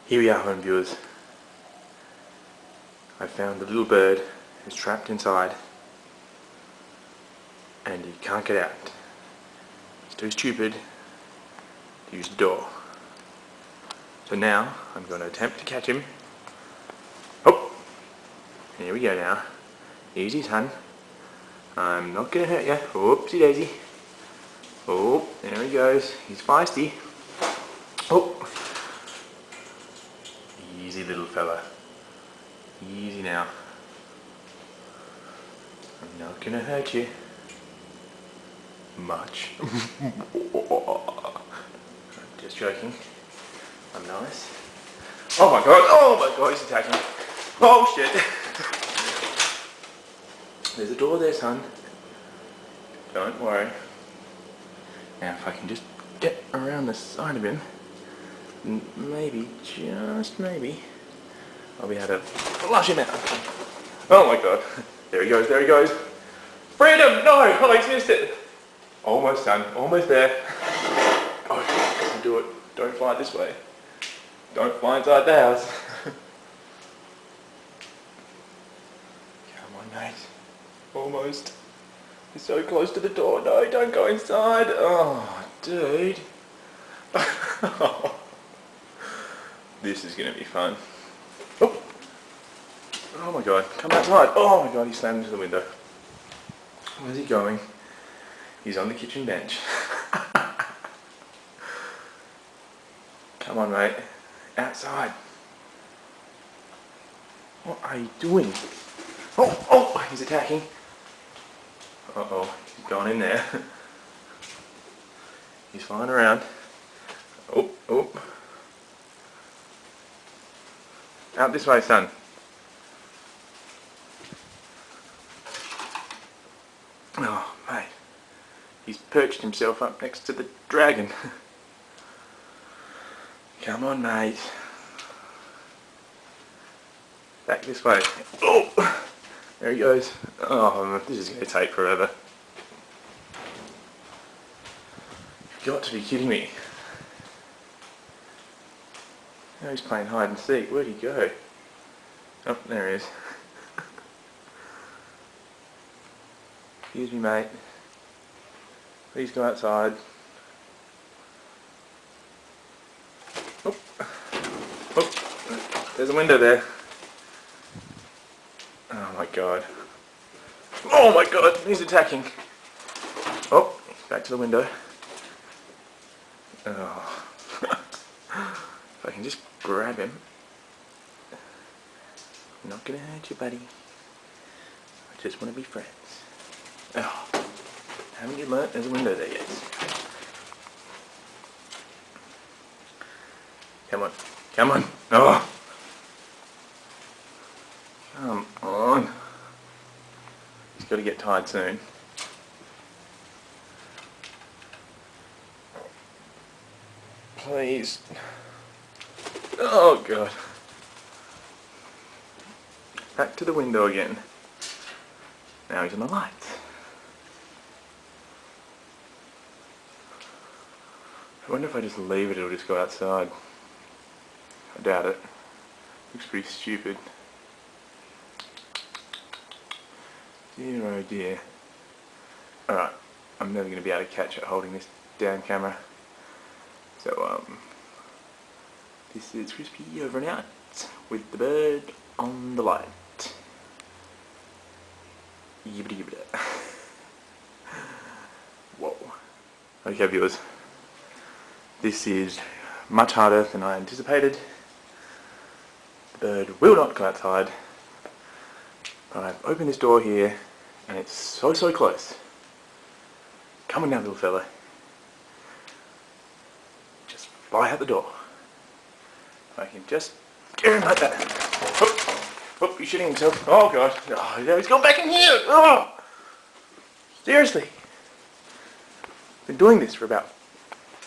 Here we are, home viewers. I found the little bird who's trapped inside and he can't get out. He's too stupid to use the door. So now I'm going to attempt to catch him. Oh! Here we go now. Easy, son. I'm not going to hurt you. Oopsie daisy. Oh, there he goes. He's feisty. Oh! Easy little fella. Easy now. I'm not gonna hurt you much. I'm just joking. I'm nice. Oh my god, he's attacking. Oh shit. There's a door there, son. Don't worry. Now if I can just get around the side of him, maybe, just maybe, I'll be able to flush him out. Oh my god. There he goes, there he goes. Freedom! No! Oh, he's missed it. Almost done. Almost there. Oh, doesn't do it. Don't fly this way. Don't fly inside the house. Come on, mate. Almost. He's so close to the door. No, don't go inside. Oh, dude. This is going to be fun. Oh. Oh my god, come outside. Oh my god, he slammed into the window. Where's he going? He's on the kitchen bench. Come on, mate. Outside. What are you doing? Oh, he's attacking. Uh-oh, he's gone in there. He's flying around. Oh. Out this way, son. Oh, mate. He's perched himself up next to the dragon. Come on, mate. Back this way. Oh! There he goes. Oh, this is going to take forever. You've got to be kidding me. Now he's playing hide and seek. Where'd he go? Oh, there he is. Excuse me, mate. Please go outside. Oh, there's a window there. Oh my god. Oh my god, he's attacking. Oh, back to the window. Oh. If I can just grab him. I'm not gonna hurt you, buddy. I just want to be friends. Oh, haven't you learnt there's a window there yet? Come on. Come on. Oh. Come on. He's got to get tired soon. Please. Oh god. Back to the window again. Now he's on the lights. I wonder if I just leave it, it'll just go outside. I doubt it. Looks pretty stupid. Dear oh dear. Alright, I'm never going to be able to catch it holding this damn camera. So, this is Chrispy over and out with the bird on the light. Yibbida yibbida. Whoa. Okay, viewers. This is much harder than I anticipated. The bird will not go outside. But I've opened this door here and it's so close. Come on now, little fella. Just fly out the door. If I can just get him like that. Oh, he's shitting himself. Oh god. Oh, he's gone back in here. Oh. Seriously. Been doing this for about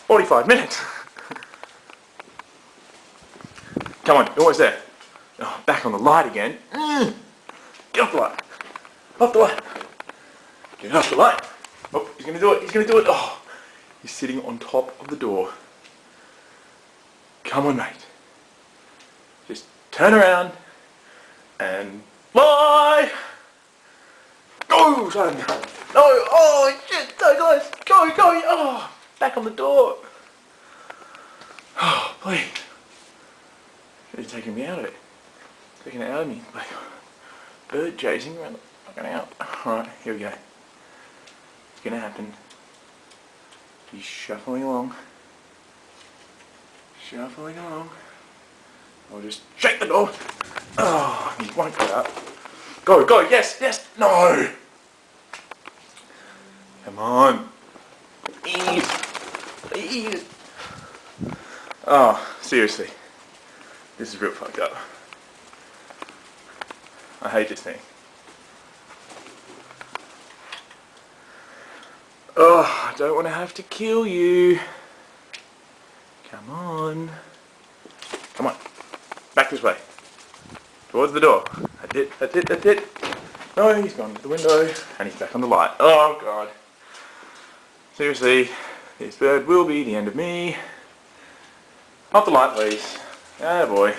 45 minutes. Come on, you're almost there. Oh, back on the light again. Get off the light. Off the light. Get off the light. Oh, he's going to do it. He's going to do it. Oh, he's sitting on top of the door. Come on, mate. turn around, and fly! Go, son! No! Oh, shit! So close! Go, go! Oh! Back on the door! Oh, please. It's taking me out of it. Taking it out of me. Like bird chasing around the fucking out. Alright, here we go. It's gonna happen. He's shuffling along. Shuffling along. I'll just shake the door. Oh, he won't get up. Go, go, yes, yes, no! Come on. Please. Please. Oh, seriously. This is real fucked up. I hate this thing. Oh, I don't want to have to kill you. Come on. Come on. Back this way. Towards the door. That's it, that's it, that's it. No, he's gone to the window and he's back on the light. Oh god. Seriously, this bird will be the end of me. Off the light, please. Ah boy.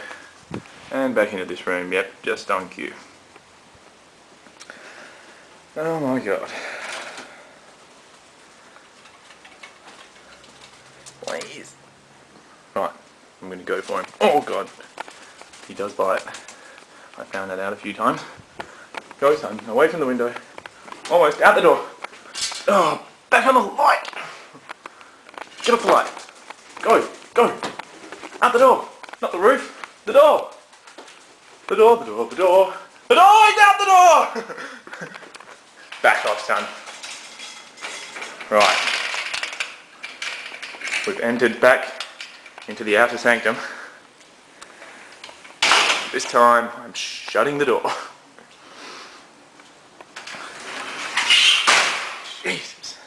And back into this room. Yep, just on cue. Oh my god. Please. Right, I'm going to go for him. Oh god. He does bite. I found that out a few times. Go son, away from the window. Almost out the door. Oh, back on the light. Get off the light. Go, go. Out the door. Not the roof. The door. The door, the door, the door. The door, he's out the door! Back off, son. Right. We've entered back into the outer sanctum. This time, I'm shutting the door. Jesus.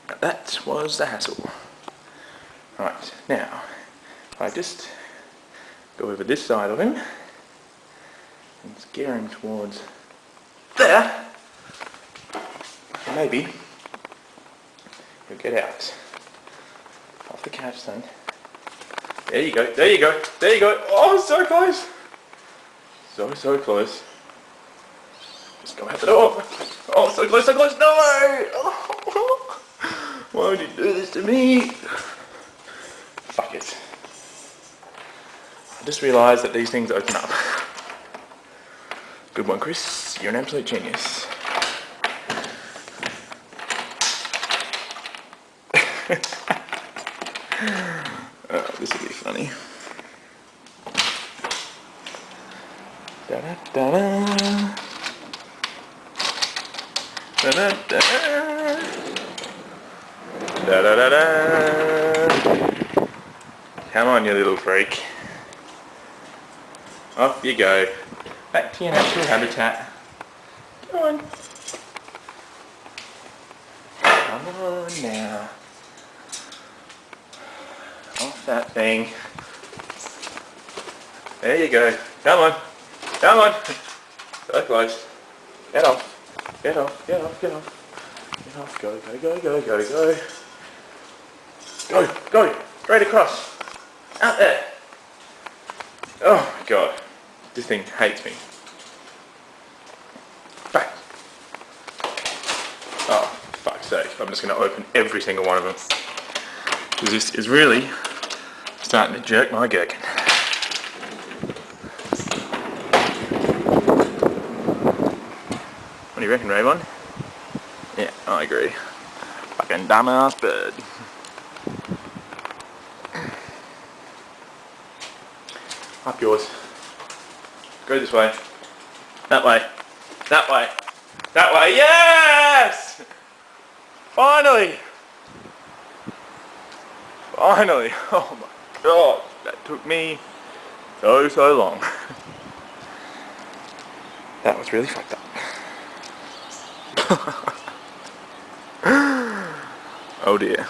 Now that was the hassle. Right, now, if I just go over this side of him and scare him towards there, maybe he'll get out. Off the couch, son. There you go, there you go, there you go. Oh, so close. So, so close. Just go out the door. Oh, so close, so close. No! Oh. Why would you do this to me? Fuck it. I just realised that these things open up. Good one, Chris. You're an absolute genius. Oh, this will be funny. Da da da da. Da da da. Da da da da. Come on, you little freak. Off you go. Back to your natural habitat. Come on. Come on now. Off that thing. There you go. Come on. Come on. So close. Get off. Get off. Get off. Get off. Get off. Go, go, go, go, go, go. Go, go. Straight across. Out there. Oh my god. This thing hates me. Back. Oh, fuck's sake. I'm just going to open every single one of them. Because this is really starting to jerk my gherkin. What do you reckon, Raybon? Yeah, I agree. Fucking dumbass bird. Up yours. Go this way. That way. That way. That way. Yes! Finally! Finally! Oh my god. That took me so long. That was really fucked up. Oh dear.